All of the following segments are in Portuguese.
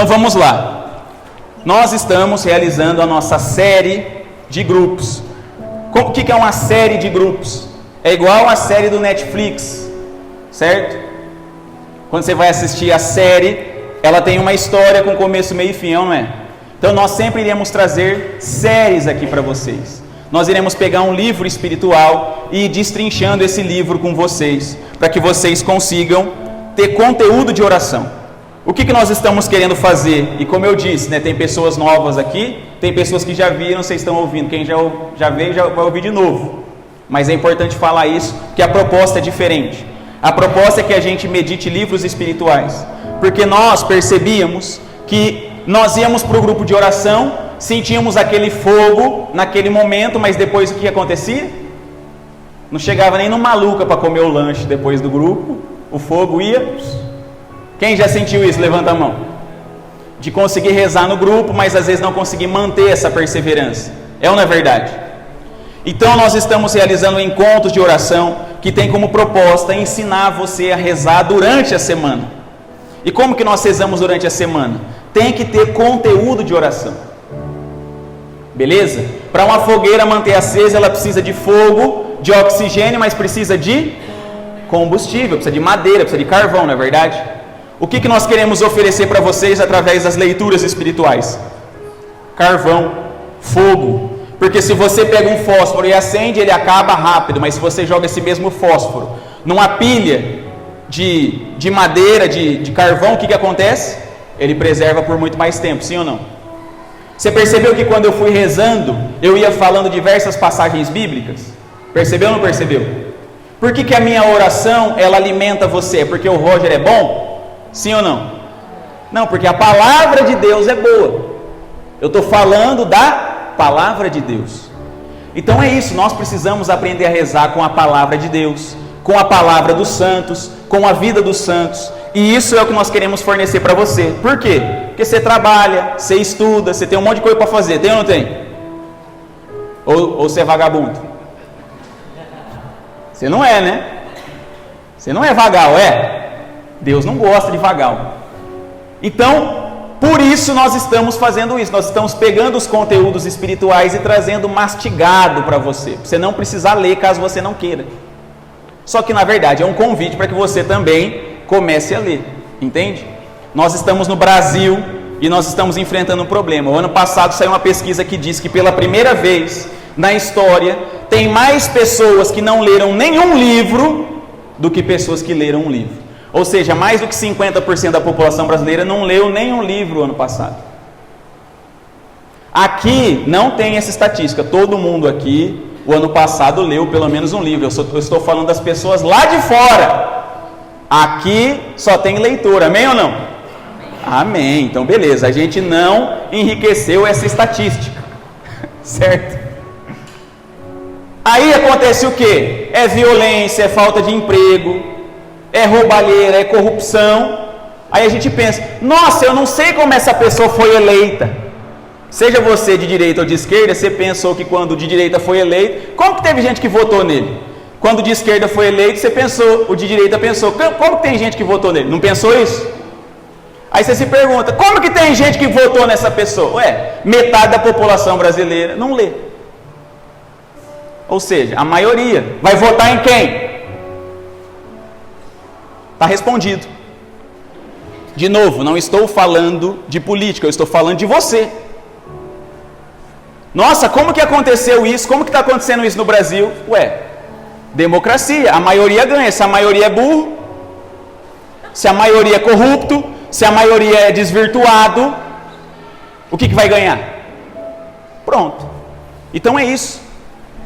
Então vamos lá. Nós estamos realizando a nossa série de grupos. O que é uma série de grupos? É igual a série do Netflix, certo? Quando você vai assistir a série, ela tem uma história com começo, meio e fim, não é? Então nós sempre iremos trazer séries aqui para vocês. Nós iremos pegar um livro espiritual e ir destrinchando esse livro com vocês, para que vocês consigam ter conteúdo de oração. O que nós estamos querendo fazer? E como eu disse, né, tem pessoas novas aqui, tem pessoas que já viram, vocês estão ouvindo. Quem já veio já vai ouvir de novo. Mas é importante falar isso, que a proposta é diferente. A proposta é que a gente medite livros espirituais, porque nós percebíamos que nós íamos para o grupo de oração, sentíamos aquele fogo naquele momento, mas depois o que acontecia? Não chegava nem no maluca para comer o lanche depois do grupo, o fogo ia. Quem já sentiu isso? Levanta a mão. De conseguir rezar no grupo, mas às vezes não conseguir manter essa perseverança. É ou não é verdade? Então nós estamos realizando encontros de oração que tem como proposta ensinar você a rezar durante a semana. E como que nós rezamos durante a semana? Tem que ter conteúdo de oração. Beleza? Para uma fogueira manter acesa, ela precisa de fogo, de oxigênio, mas precisa de combustível, precisa de madeira, precisa de carvão, não é verdade? O que nós queremos oferecer para vocês através das leituras espirituais? Carvão, fogo. Porque se você pega um fósforo e acende, ele acaba rápido, mas se você joga esse mesmo fósforo numa pilha de madeira, de carvão, o que acontece? Ele preserva por muito mais tempo, sim ou não? Você percebeu que quando eu fui rezando, eu ia falando diversas passagens bíblicas? Percebeu ou não percebeu? Por que a minha oração, ela alimenta você? Porque o Roger é bom? Sim ou não? Não, porque a palavra de Deus é boa. Eu estou falando da palavra de Deus. Então é isso, nós precisamos aprender a rezar com a palavra de Deus, com a palavra dos santos, com a vida dos santos. E isso é o que nós queremos fornecer para você. Por quê? Porque você trabalha, você estuda, você tem um monte de coisa para fazer. Tem ou não tem? Ou você é vagabundo? Você não é, né? Você não é vagal, é? Deus não gosta de vagal. Então, por isso nós estamos fazendo isso. Nós estamos pegando os conteúdos espirituais e trazendo mastigado para você. Para você não precisar ler caso você não queira. Só que na verdade é um convite para que você também comece a ler, entende? Nós estamos no Brasil e nós estamos enfrentando um problema. O ano passado saiu uma pesquisa que diz que pela primeira vez na história tem mais pessoas que não leram nenhum livro do que pessoas que leram um livro. Ou seja, mais do que 50% da população brasileira não leu nenhum livro ano passado. Aqui não tem essa estatística. Todo mundo aqui, o ano passado, leu pelo menos um livro. Eu estou falando das pessoas lá de fora. Aqui só tem leitor, amém ou não? Amém. Então beleza, a gente não enriqueceu essa estatística, certo? Aí acontece o quê? É violência, é falta de emprego, é roubalheira, é corrupção. Aí a gente pensa, nossa, eu não sei como essa pessoa foi eleita. Seja você de direita ou de esquerda, você pensou que quando o de direita foi eleito, como que teve gente que votou nele? Quando o de esquerda foi eleito, você pensou, o de direita pensou, como que tem gente que votou nele? Não pensou isso? Aí você se pergunta, como que tem gente que votou nessa pessoa? Ué, metade da população brasileira não lê. Ou seja, a maioria vai votar em quem? Está respondido. De novo, não estou falando de política, eu estou falando de você. Nossa, como que aconteceu isso? Como que está acontecendo isso no Brasil? Ué, democracia, a maioria ganha. Se a maioria é burro, se a maioria é corrupto, se a maioria é desvirtuado, o que vai ganhar? Pronto. Então é isso.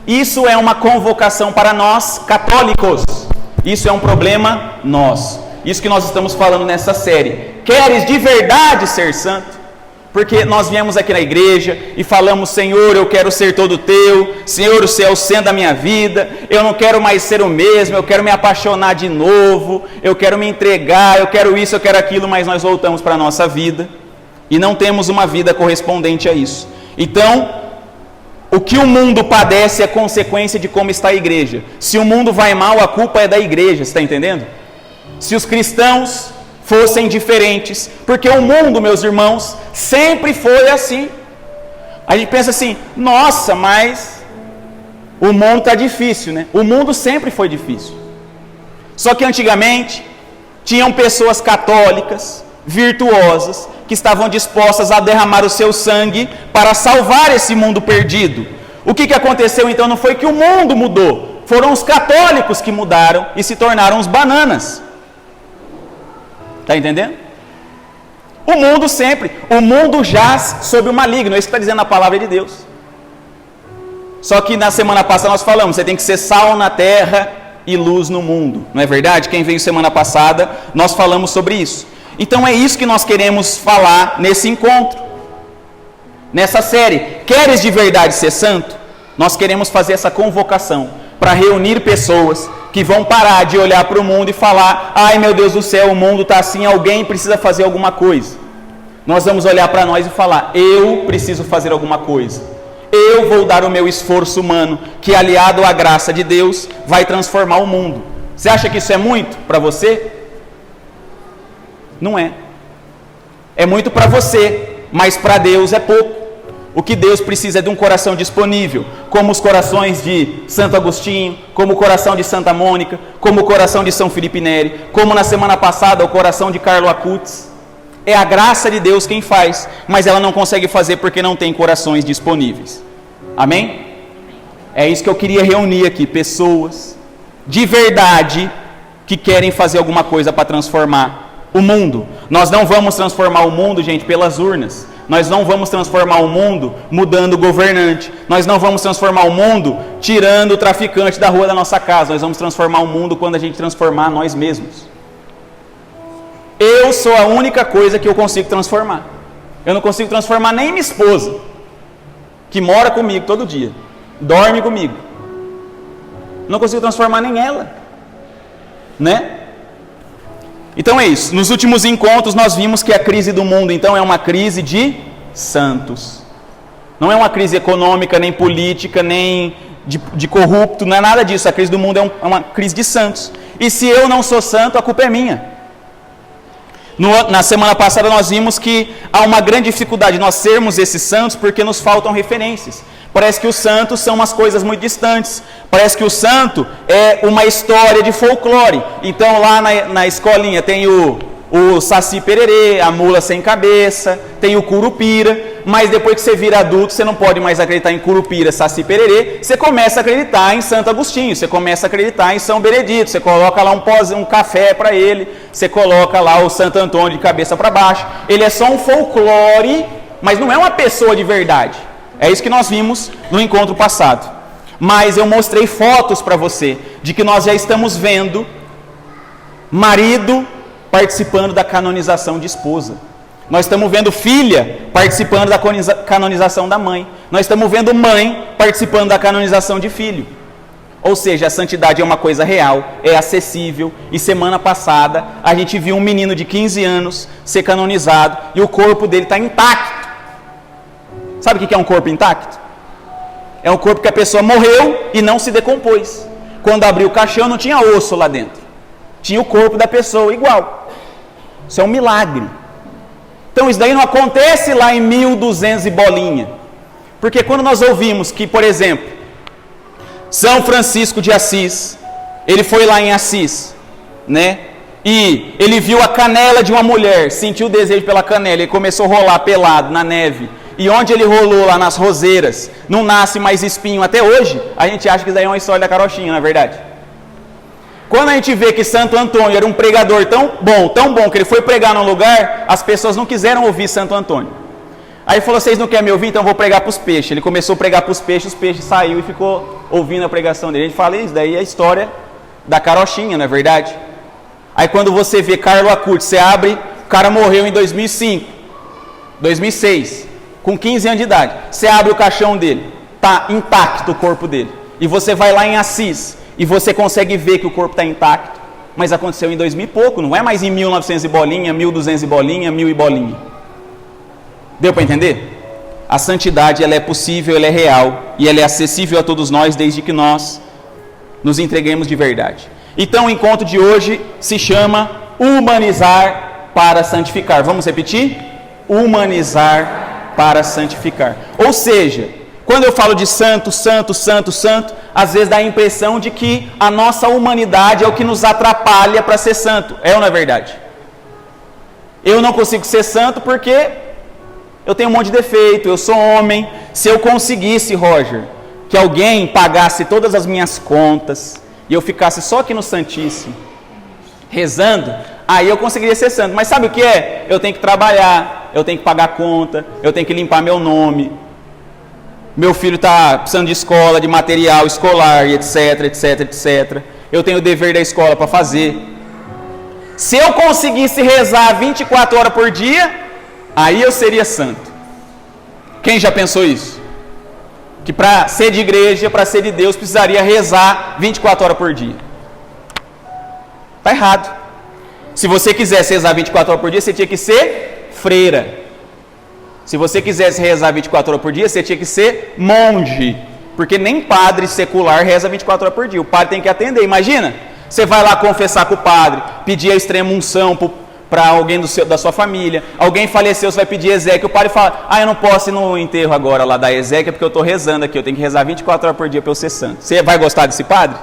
Isso é uma convocação para nós católicos. Isso é um problema nosso. Isso que nós estamos falando nessa série. Queres de verdade ser santo? Porque nós viemos aqui na igreja e falamos, Senhor, eu quero ser todo teu, Senhor, o céu é o centro da minha vida, eu não quero mais ser o mesmo, eu quero me apaixonar de novo, eu quero me entregar, eu quero isso, eu quero aquilo, mas nós voltamos para a nossa vida e não temos uma vida correspondente a isso. Então, o que o mundo padece é consequência de como está a igreja. Se o mundo vai mal, a culpa é da igreja, você está entendendo? Se os cristãos fossem diferentes, porque o mundo, meus irmãos, sempre foi assim. A gente pensa assim, nossa, mas o mundo está difícil, né? O mundo sempre foi difícil. Só que antigamente, tinham pessoas católicas, virtuosas, que estavam dispostas a derramar o seu sangue para salvar esse mundo perdido. O que aconteceu então não foi que o mundo mudou, foram os católicos que mudaram e se tornaram os bananas. Está entendendo? O mundo jaz sob o maligno, é isso que está dizendo a palavra de Deus. Só que na semana passada nós falamos, você tem que ser sal na terra e luz no mundo, não é verdade? Quem veio semana passada, nós falamos sobre isso. Então é isso que nós queremos falar nesse encontro, nessa série. Queres de verdade ser santo? Nós queremos fazer essa convocação para reunir pessoas que vão parar de olhar para o mundo e falar, ai meu Deus do céu, o mundo está assim, alguém precisa fazer alguma coisa. Nós vamos olhar para nós e falar, eu preciso fazer alguma coisa. Eu vou dar o meu esforço humano, que aliado à graça de Deus, vai transformar o mundo. Você acha que isso é muito para você? Não é. É muito para você, mas para Deus é pouco. O que Deus precisa é de um coração disponível, como os corações de Santo Agostinho, como o coração de Santa Mônica, como o coração de São Felipe Neri, como na semana passada o coração de Carlo Acutis. É a graça de Deus quem faz, mas ela não consegue fazer porque não tem corações disponíveis. Amém? É isso que eu queria reunir aqui, pessoas de verdade que querem fazer alguma coisa para transformar o mundo. Nós não vamos transformar o mundo, gente, pelas urnas. Nós não vamos transformar o mundo mudando o governante. Nós não vamos transformar o mundo tirando o traficante da rua da nossa casa. Nós vamos transformar o mundo quando a gente transformar nós mesmos. Eu sou a única coisa que eu consigo transformar. Eu não consigo transformar nem minha esposa, que mora comigo todo dia, dorme comigo. Não consigo transformar nem ela, né? Então é isso. Nos últimos encontros nós vimos que a crise do mundo então é uma crise de santos. Não é uma crise econômica, nem política, nem de corrupto, não é nada disso. A crise do mundo é uma crise de santos. E se eu não sou santo, a culpa é minha. Na semana passada nós vimos que há uma grande dificuldade de nós sermos esses santos porque nos faltam referências. Parece que os santos são umas coisas muito distantes. Parece que o santo é uma história de folclore. Então lá na escolinha tem o Saci Pererê, a mula sem cabeça, tem o Curupira. Mas depois que você vira adulto, você não pode mais acreditar em Curupira, Saci Pererê. Você começa a acreditar em Santo Agostinho, você começa a acreditar em São Benedito. Você coloca lá um café para ele, você coloca lá o Santo Antônio de cabeça para baixo. Ele é só um folclore, mas não é uma pessoa de verdade. É isso que nós vimos no encontro passado. Mas eu mostrei fotos para você de que nós já estamos vendo marido participando da canonização de esposa. Nós estamos vendo filha participando da canonização da mãe. Nós estamos vendo mãe participando da canonização de filho. Ou seja, a santidade é uma coisa real, é acessível. E semana passada a gente viu um menino de 15 anos ser canonizado e o corpo dele está intacto. Sabe o que é um corpo intacto? É um corpo que a pessoa morreu e não se decompôs. Quando abriu o caixão não tinha osso lá dentro. Tinha o corpo da pessoa igual. Isso é um milagre. Então isso daí não acontece lá em 1200 e bolinha. Porque quando nós ouvimos que, por exemplo, São Francisco de Assis, ele foi lá em Assis, né? E ele viu a canela de uma mulher, sentiu o desejo pela canela e começou a rolar pelado na neve. E onde ele rolou lá nas roseiras, não nasce mais espinho até hoje, a gente acha que isso daí é uma história da carochinha, não é verdade? Quando a gente vê que Santo Antônio era um pregador tão bom, que ele foi pregar num lugar, as pessoas não quiseram ouvir Santo Antônio. Aí ele falou, vocês não querem me ouvir? Então eu vou pregar para os peixes. Ele começou a pregar para os peixes saiu e ficou ouvindo a pregação dele. A gente fala, isso daí é a história da carochinha, não é verdade? Aí quando você vê Carlo Acutis, você abre, o cara morreu em 2005, 2006, com 15 anos de idade. Você abre o caixão dele, está intacto o corpo dele. E você vai lá em Assis, e você consegue ver que o corpo está intacto, mas aconteceu em 2000 e pouco, não é mais em 1900 e bolinha, 1200 e bolinha, 1000 e bolinha. Deu para entender? A santidade ela é possível, ela é real, e ela é acessível a todos nós, desde que nós nos entreguemos de verdade. Então o encontro de hoje se chama Humanizar para santificar. Vamos repetir? Humanizar para santificar. Ou seja, quando eu falo de santo, santo, santo, santo, às vezes dá a impressão de que a nossa humanidade é o que nos atrapalha para ser santo. É ou não é verdade? Eu não consigo ser santo porque eu tenho um monte de defeito, eu sou homem. Se eu conseguisse, Roger, que alguém pagasse todas as minhas contas e eu ficasse só aqui no Santíssimo, rezando, aí eu conseguiria ser santo. Mas sabe o que é? Eu tenho que trabalhar, eu tenho que pagar conta, eu tenho que limpar meu nome. Meu filho está precisando de escola, de material escolar, etc, etc, etc. Eu tenho o dever da escola para fazer. Se eu conseguisse rezar 24 horas por dia, aí eu seria santo. Quem já pensou isso? Que para ser de igreja, para ser de Deus, precisaria rezar 24 horas por dia. Está errado. Se você quisesse rezar 24 horas por dia, você tinha que ser freira. Se você quisesse rezar 24 horas por dia, você tinha que ser monge. Porque nem padre secular reza 24 horas por dia. O padre tem que atender. Imagina, você vai lá confessar com o padre, pedir a extrema unção para alguém da sua família. Alguém faleceu, você vai pedir exéquia. O padre fala, eu não posso ir no enterro agora lá da exéquia, porque eu estou rezando aqui. Eu tenho que rezar 24 horas por dia para eu ser santo. Você vai gostar desse padre?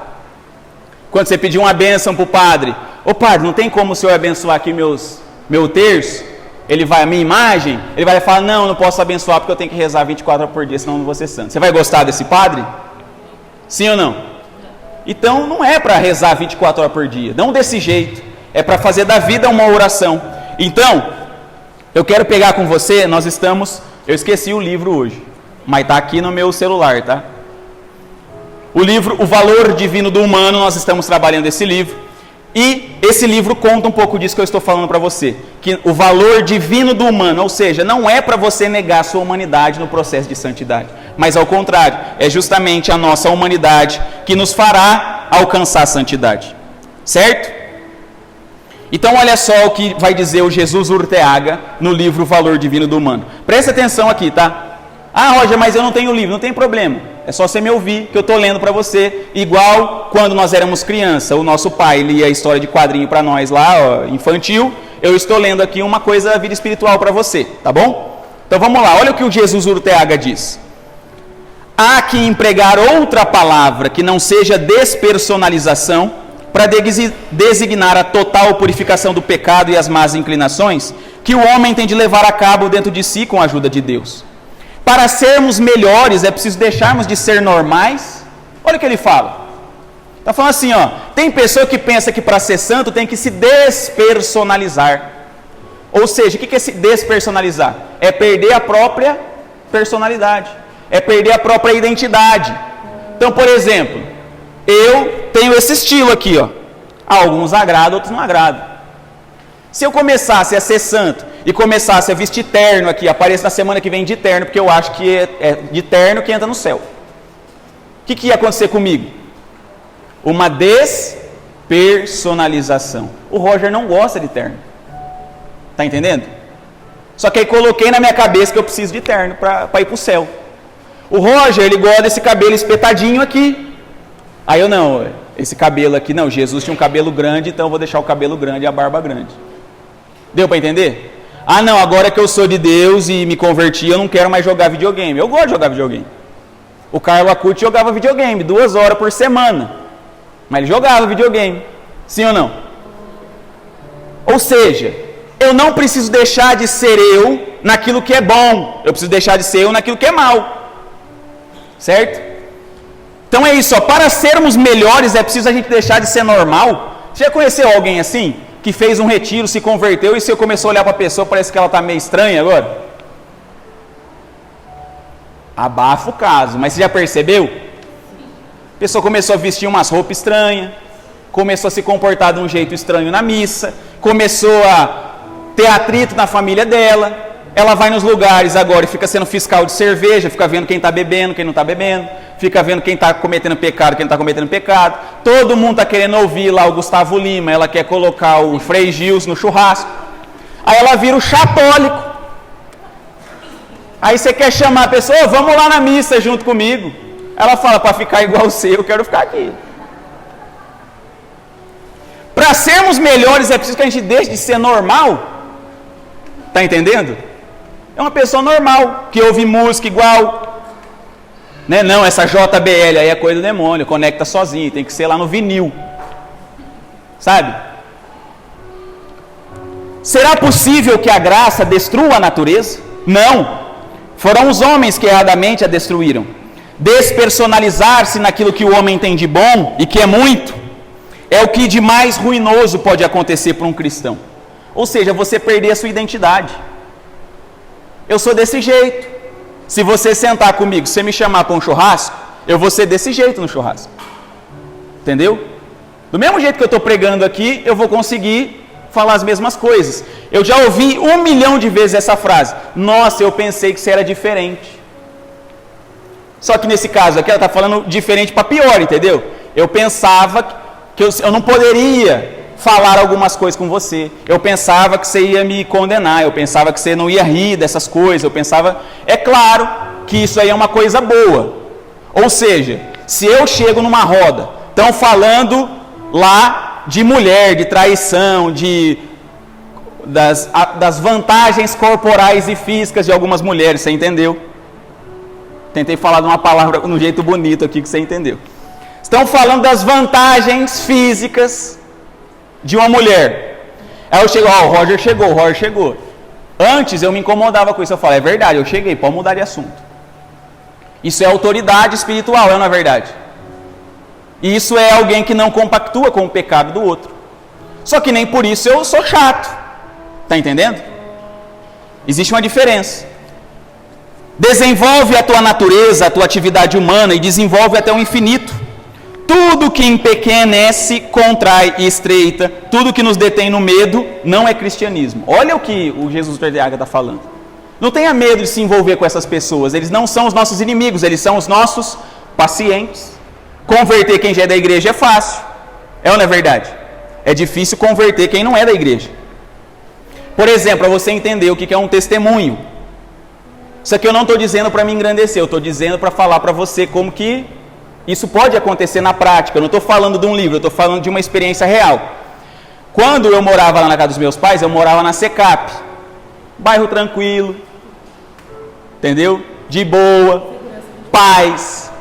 Quando você pedir uma bênção para o padre, ô padre, não tem como o senhor abençoar aqui meu terço? Ele vai, a minha imagem, ele vai falar, não posso abençoar porque eu tenho que rezar 24 horas por dia, senão eu não vou ser santo. Você vai gostar desse padre? Sim ou não? Então não é para rezar 24 horas por dia, não desse jeito. É para fazer da vida uma oração. Então, eu quero pegar com você, eu esqueci o livro hoje, mas está aqui no meu celular, tá? O livro, O Valor Divino do Humano, nós estamos trabalhando esse livro. E esse livro conta um pouco disso que eu estou falando para você. Que o valor divino do humano, ou seja, não é para você negar a sua humanidade no processo de santidade. Mas ao contrário, é justamente a nossa humanidade que nos fará alcançar a santidade. Certo? Então olha só o que vai dizer o Jesus Urteaga no livro O Valor Divino do Humano. Presta atenção aqui, tá? Roger, mas eu não tenho livro, não tem problema. É só você me ouvir que eu estou lendo para você. Igual quando nós éramos criança, o nosso pai lia a história de quadrinho para nós lá, infantil. Eu estou lendo aqui uma coisa da vida espiritual para você, tá bom? Então vamos lá, olha o que o Jesus Urteaga diz. Há que empregar outra palavra que não seja despersonalização para designar a total purificação do pecado e as más inclinações que o homem tem de levar a cabo dentro de si com a ajuda de Deus. Para sermos melhores, é preciso deixarmos de ser normais. Olha o que ele fala. Está falando assim, tem pessoa que pensa que para ser santo tem que se despersonalizar. Ou seja, o que é se despersonalizar? É perder a própria personalidade. É perder a própria identidade. Então, por exemplo, eu tenho esse estilo aqui, Alguns agradam, outros não agradam. Se eu começasse a ser santo e começasse a vestir terno aqui, apareço na semana que vem de terno, porque eu acho que é de terno que entra no céu. O que ia acontecer comigo? Uma despersonalização. O Roger não gosta de terno. Está entendendo? Só que aí coloquei na minha cabeça que eu preciso de terno para ir para o céu. O Roger, ele gosta desse cabelo espetadinho aqui. Aí eu não, esse cabelo aqui, não, Jesus tinha um cabelo grande, então eu vou deixar o cabelo grande e a barba grande. Deu para entender? Não, agora que eu sou de Deus e me converti, eu não quero mais jogar videogame. Eu gosto de jogar videogame. O Carlo Acuti jogava videogame 2 horas por semana. Mas ele jogava videogame. Sim ou não? Ou seja, eu não preciso deixar de ser eu naquilo que é bom. Eu preciso deixar de ser eu naquilo que é mal. Certo? Então é isso, para sermos melhores é preciso a gente deixar de ser normal. Você já conheceu alguém assim? Que fez um retiro, se converteu e você começou a olhar para a pessoa, parece que ela está meio estranha agora? Abafa o caso, mas você já percebeu? A pessoa começou a vestir umas roupas estranhas, começou a se comportar de um jeito estranho na missa, começou a ter atrito na família dela, ela vai nos lugares agora e fica sendo fiscal de cerveja, fica vendo quem está bebendo, quem não está bebendo, fica vendo quem está cometendo pecado, quem não está cometendo pecado. Todo mundo está querendo ouvir lá o Gustavo Lima, ela quer colocar o Frei Gils no churrasco. Aí ela vira o chatólico. Aí você quer chamar a pessoa, vamos lá na missa junto comigo. Ela fala, para ficar igual você, eu quero ficar aqui. Para sermos melhores é preciso que a gente deixe de ser normal. Está entendendo? É uma pessoa normal, que ouve música igual. Né? Não, essa JBL aí é coisa do demônio, conecta sozinho, tem que ser lá no vinil. Sabe? Será possível que a graça destrua a natureza? Não. Foram os homens que erradamente a destruíram. Despersonalizar-se naquilo que o homem tem de bom, e que é muito, é o que de mais ruinoso pode acontecer para um cristão. Ou seja, você perder a sua identidade. Eu sou desse jeito. Se você sentar comigo, se você me chamar para um churrasco, eu vou ser desse jeito no churrasco. Entendeu? Do mesmo jeito que eu estou pregando aqui, eu vou conseguir falar as mesmas coisas. Eu já ouvi 1 milhão de vezes essa frase. Nossa, eu pensei que você era diferente. Só que nesse caso aqui, ela está falando diferente para pior, entendeu? Eu pensava que eu não poderia falar algumas coisas com você. Eu pensava que você ia me condenar. Eu pensava que você não ia rir dessas coisas. Eu pensava... É claro que isso aí é uma coisa boa. Ou seja, se eu chego numa roda, estão falando lá de mulher, de traição, das vantagens corporais e físicas de algumas mulheres, você entendeu? Tentei falar de uma palavra no jeito bonito aqui que você entendeu. Estão falando das vantagens físicas de uma mulher. Aí eu chego, o Roger chegou. Antes eu me incomodava com isso, eu falo, é verdade, eu cheguei, pode mudar de assunto. Isso é autoridade espiritual, não é verdade? E isso é alguém que não compactua com o pecado do outro. Só que nem por isso eu sou chato. Está entendendo? Existe uma diferença. Desenvolve a tua natureza, a tua atividade humana e desenvolve até o infinito. Tudo que empequenece, contrai e estreita, tudo que nos detém no medo, não é cristianismo. Olha o que o Jesus Verdeaga está falando. Não tenha medo de se envolver com essas pessoas. Eles não são os nossos inimigos, eles são os nossos pacientes. Converter quem já é da igreja é fácil. É ou não é verdade? É difícil converter quem não é da igreja. Por exemplo, para você entender o que é um testemunho. Isso aqui eu não estou dizendo para me engrandecer, eu estou dizendo para falar para você como que isso pode acontecer na prática. Eu não estou falando de um livro, eu estou falando de uma experiência real. Quando eu morava lá na casa dos meus pais, eu morava na Secap. Bairro tranquilo, entendeu? De boa, paz.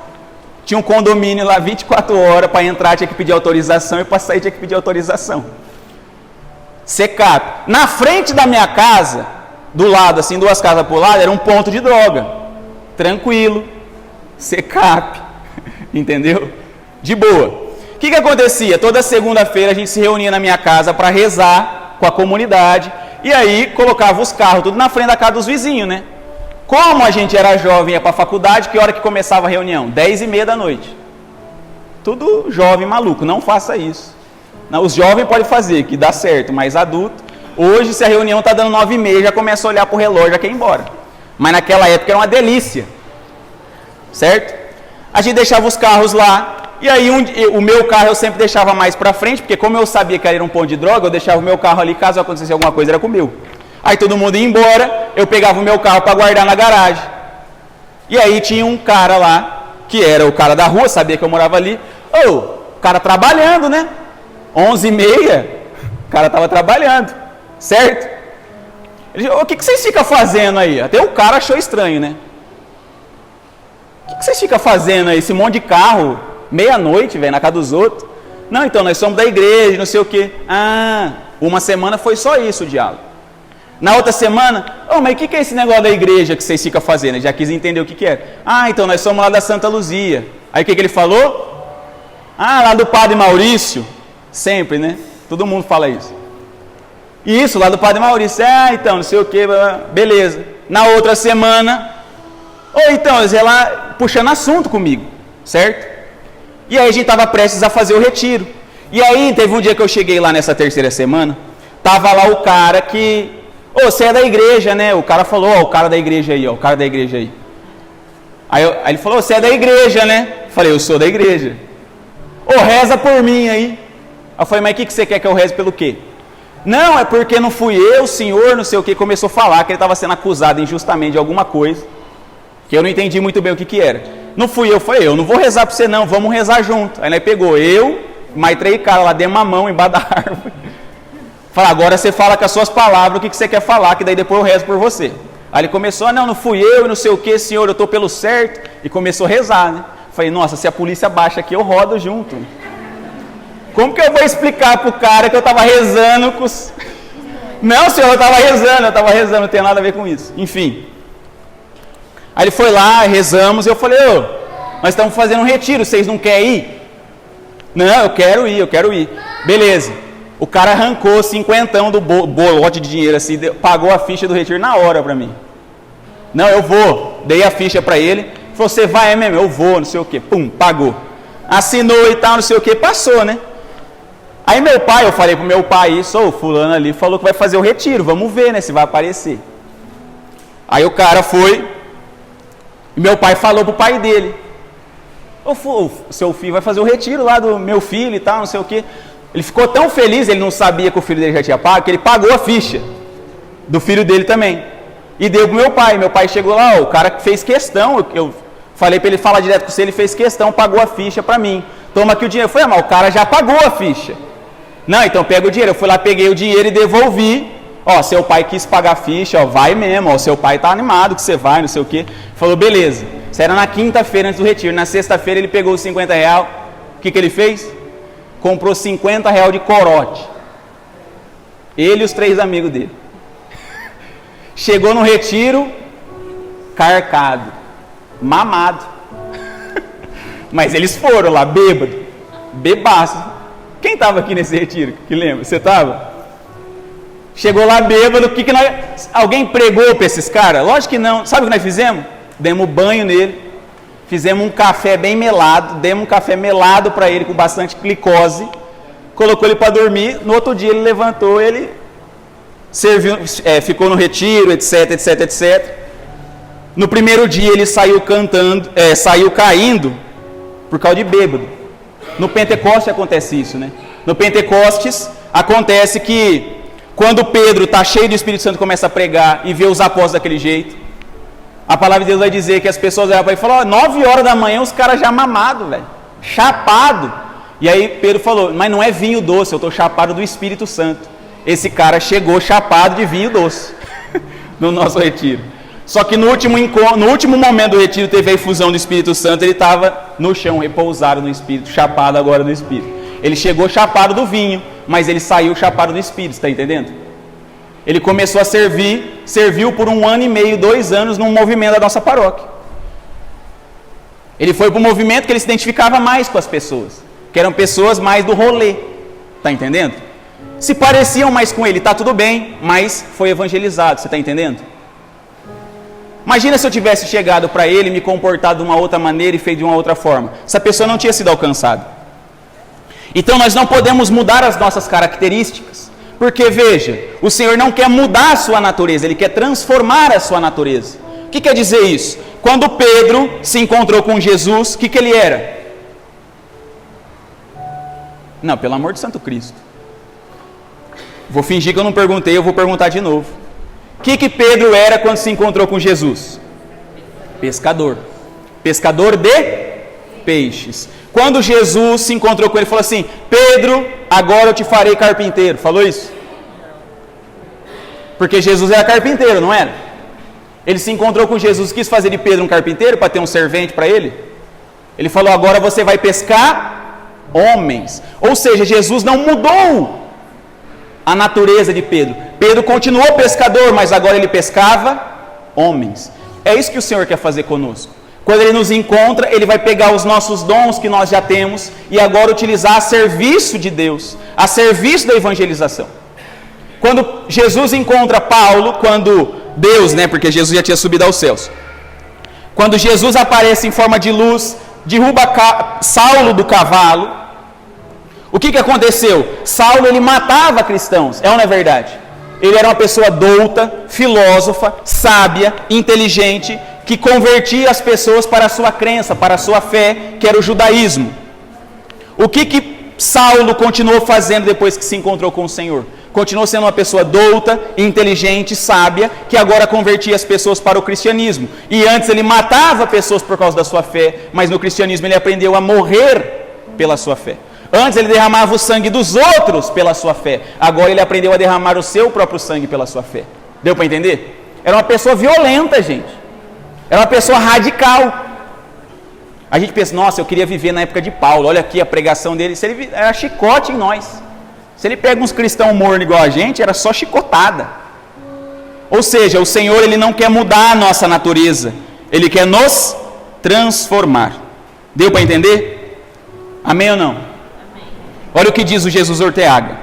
Tinha um condomínio lá 24 horas, para entrar tinha que pedir autorização e para sair tinha que pedir autorização. Secap. Na frente da minha casa, do lado, assim, 2 casas por lado, era um ponto de droga. Tranquilo. Secap. Entendeu? De boa. O que acontecia? Toda segunda-feira a gente se reunia na minha casa para rezar com a comunidade. E aí colocava os carros tudo na frente da casa dos vizinhos, né? Como a gente era jovem e ia para a faculdade, que hora que começava a reunião? 10h30 da noite. Tudo jovem maluco, não faça isso. Não, os jovens podem fazer, que dá certo, mas adulto... Hoje, se a reunião está dando 9h30, já começa a olhar para o relógio, já quer ir embora. Mas naquela época era uma delícia. Certo? A gente deixava os carros lá. E aí, o meu carro eu sempre deixava mais para frente, porque como eu sabia que era um ponto de droga, eu deixava o meu carro ali, caso acontecesse alguma coisa, era com o meu. Aí todo mundo ia embora, eu pegava o meu carro para guardar na garagem. E aí tinha um cara lá, que era o cara da rua, sabia que eu morava ali. O cara trabalhando, né? 11h30, o cara estava trabalhando. Certo? Ele disse, o que vocês ficam fazendo aí? Até o cara achou estranho, né? O que vocês ficam fazendo aí? Esse monte de carro, meia-noite, velho, na casa dos outros. Não, então, nós somos da igreja, não sei o quê. Ah, uma semana foi só isso o diálogo. Na outra semana, mas o que é esse negócio da igreja que vocês ficam fazendo? Ele já quis entender o que era. Ah, então, nós somos lá da Santa Luzia. Aí o que ele falou? Ah, lá do Padre Maurício. Sempre, né? Todo mundo fala isso. Isso, lá do Padre Maurício. Então, não sei o que, beleza. Na outra semana, então, eles iam lá puxando assunto comigo, certo? E aí a gente estava prestes a fazer o retiro. E aí, teve um dia que eu cheguei lá nessa terceira semana, tava lá o cara que... você é da igreja, né? O cara falou, o cara da igreja aí, o cara da igreja aí. Aí ele falou, você é da igreja, né? Eu falei, eu sou da igreja. Reza por mim aí. Eu falei, mas o que você quer que eu reze pelo quê? Não, é porque não fui eu, o senhor, não sei o que, começou a falar que ele estava sendo acusado injustamente de alguma coisa, que eu não entendi muito bem o que era. Não fui eu, foi eu, não vou rezar para você não, vamos rezar junto. Aí ele pegou eu, mais 3 caras lá, demos uma mão embaixo da árvore. Fala, agora você fala com as suas palavras o que você quer falar, que daí depois eu rezo por você. Aí ele começou, não fui eu, e não sei o que, senhor, eu estou pelo certo. E começou a rezar, né? Falei, nossa, se a polícia baixa aqui, eu rodo junto. Como que eu vou explicar pro cara que eu estava rezando com os... Não, senhor, eu estava rezando, não tem nada a ver com isso. Enfim. Aí ele foi lá, rezamos, e eu falei, nós estamos fazendo um retiro, vocês não querem ir? Não, eu quero ir. Beleza. O cara arrancou 50 do bolote de dinheiro, assim, pagou a ficha do retiro na hora para mim. Não, eu vou. Dei a ficha para ele. Falou, você vai mesmo? Eu vou, não sei o quê. Pum, pagou. Assinou e tal, não sei o quê, passou, né? Aí meu pai, eu falei pro meu pai isso, o fulano ali falou que vai fazer o retiro, vamos ver, né, se vai aparecer. Aí o cara foi, e meu pai falou pro pai dele, o seu filho vai fazer o retiro lá do meu filho e tal, não sei o quê. Ele ficou tão feliz, ele não sabia que o filho dele já tinha pago, que ele pagou a ficha do filho dele também. E deu pro meu pai chegou lá, o cara fez questão, eu falei para ele falar direto com você, ele fez questão, pagou a ficha para mim. Toma aqui o dinheiro. Eu falei, mas o cara já pagou a ficha. Não, então pega o dinheiro. Eu fui lá, peguei o dinheiro e devolvi. Seu pai quis pagar a ficha, vai mesmo, seu pai tá animado que você vai, não sei o quê. Falou, beleza. Isso era na quinta-feira antes do retiro. Na sexta-feira ele pegou os 50 reais. O que ele fez? Comprou 50 reais de corote. Ele e os 3 amigos dele. Chegou no retiro, carcado, mamado. Mas eles foram lá, bêbado, bebaço. Quem estava aqui nesse retiro? Que lembra? Você estava? Chegou lá bêbado, alguém pregou para esses caras? Lógico que não. Sabe o que nós fizemos? Demos banho nele, fizemos um café bem melado, demos um café melado para ele com bastante glicose, colocou ele para dormir. No outro dia ele levantou, ele serviu, ficou no retiro, etc, etc, etc. No primeiro dia ele saiu saiu caindo por causa de bêbado. No Pentecostes acontece isso, né? No Pentecostes acontece que quando Pedro está cheio do Espírito Santo, começa a pregar e vê os apóstolos daquele jeito, a palavra de Deus vai dizer que as pessoas olham para ele e falam, 9 horas da manhã os caras já mamados, velho, chapado. E aí Pedro falou, mas não é vinho doce, eu estou chapado do Espírito Santo. Esse cara chegou chapado de vinho doce no nosso retiro. Só que no último momento do retiro teve a efusão do Espírito Santo, ele estava no chão, repousado no Espírito, chapado agora no Espírito. Ele chegou chapado do vinho, mas ele saiu chapado do Espírito, está entendendo? Ele começou a serviu por 1 ano e meio, 2 anos, num movimento da nossa paróquia. Ele foi para o movimento que ele se identificava mais com as pessoas, que eram pessoas mais do rolê, está entendendo? Se pareciam mais com ele, está tudo bem, mas foi evangelizado, você está entendendo? Imagina se eu tivesse chegado para ele, me comportado de uma outra maneira e feito de uma outra forma. Essa pessoa não tinha sido alcançada. Então nós não podemos mudar as nossas características, porque veja, o Senhor não quer mudar a sua natureza, Ele quer transformar a sua natureza. O que quer dizer isso? Quando Pedro se encontrou com Jesus, o que ele era? Não, pelo amor de Santo Cristo. Vou fingir que eu não perguntei, eu vou perguntar de novo. O que Pedro era quando se encontrou com Jesus? Pescador. Pescador de peixes. Quando Jesus se encontrou com ele, falou assim, Pedro, agora eu te farei carpinteiro. Falou isso? Porque Jesus era carpinteiro, não era? Ele se encontrou com Jesus, quis fazer de Pedro um carpinteiro para ter um servente para ele. Ele falou, agora você vai pescar homens. Ou seja, Jesus não mudou a natureza de Pedro. Pedro continuou pescador, mas agora ele pescava homens. É isso que o Senhor quer fazer conosco. Quando Ele nos encontra, Ele vai pegar os nossos dons que nós já temos e agora utilizar a serviço de Deus, a serviço da evangelização. Quando Jesus encontra Paulo, quando Deus, porque Jesus já tinha subido aos céus, quando Jesus aparece em forma de luz, derruba Saulo do cavalo, o que aconteceu? Saulo, ele matava cristãos, é ou não é verdade? Ele era uma pessoa douta, filósofa, sábia, inteligente, que convertia as pessoas para a sua crença, para a sua fé, que era o judaísmo. O que Saulo continuou fazendo depois que se encontrou com o Senhor? Continuou sendo uma pessoa douta, inteligente, sábia, que agora convertia as pessoas para o cristianismo. E antes ele matava pessoas por causa da sua fé, mas no cristianismo ele aprendeu a morrer pela sua fé. Antes ele derramava o sangue dos outros pela sua fé. Agora ele aprendeu a derramar o seu próprio sangue pela sua fé. Deu para entender? Era uma pessoa violenta, gente. Era uma pessoa radical. A gente pensa, nossa, eu queria viver na época de Paulo. Olha aqui a pregação dele. Se ele era chicote em nós. Se ele pega uns cristãos mornos igual a gente, era só chicotada. Ou seja, o Senhor ele não quer mudar a nossa natureza. Ele quer nos transformar. Deu para entender? Amém ou não? Amém. Olha o que diz o Jesus Orteaga.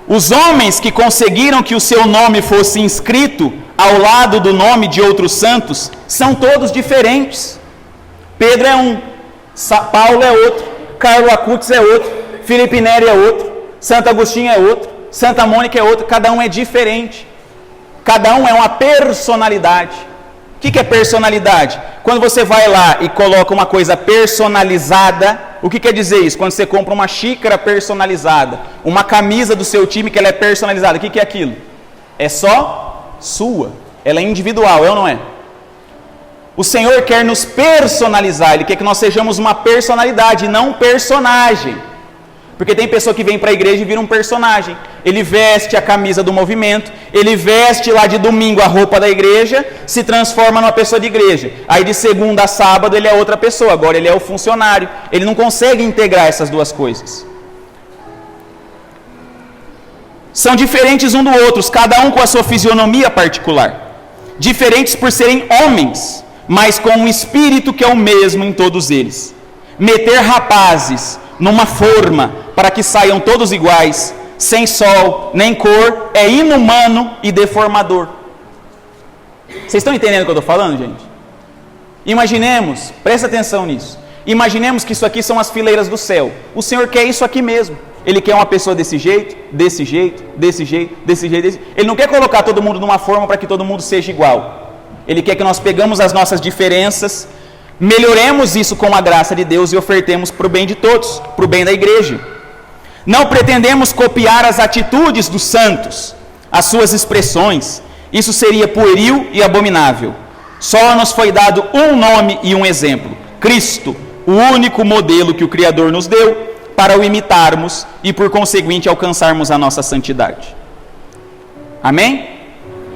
Os homens que conseguiram que o seu nome fosse inscrito ao lado do nome de outros santos são todos diferentes. Pedro é um, Paulo é outro, Carlo Acutis é outro, Felipe Neri é outro, Santo Agostinho é outro, Santa Mônica é outro, cada um é diferente. Cada um é uma personalidade. O que é personalidade? Quando você vai lá e coloca uma coisa personalizada, o que quer dizer isso? Quando você compra uma xícara personalizada, uma camisa do seu time que ela é personalizada, o que é aquilo? É só sua, ela é individual, é ou não é? O Senhor quer nos personalizar, Ele quer que nós sejamos uma personalidade, não um personagem. Porque tem pessoa que vem para a igreja e vira um personagem. Ele veste a camisa do movimento, ele veste lá de domingo a roupa da igreja, se transforma numa pessoa de igreja. Aí de segunda a sábado ele é outra pessoa, agora ele é o funcionário. Ele não consegue integrar essas duas coisas. São diferentes um do outro, cada um com a sua fisionomia particular. Diferentes por serem homens, mas com um espírito que é o mesmo em todos eles. Meter rapazes numa forma para que saiam todos iguais, sem sol, nem cor, é inumano e deformador. Vocês estão entendendo o que eu estou falando, gente? Imaginemos, presta atenção nisso, imaginemos que isso aqui são as fileiras do céu. O Senhor quer isso aqui mesmo. Ele quer uma pessoa desse jeito, desse jeito, desse jeito, desse jeito, desse... Ele não quer colocar todo mundo numa forma para que todo mundo seja igual. Ele quer que nós pegamos as nossas diferenças, melhoremos isso com a graça de Deus e ofertemos para o bem de todos, para o bem da igreja. Não pretendemos copiar as atitudes dos santos, as suas expressões. Isso seria pueril e abominável. Só nos foi dado um nome e um exemplo: Cristo, o único modelo que o Criador nos deu para o imitarmos e, por conseguinte, alcançarmos a nossa santidade. Amém?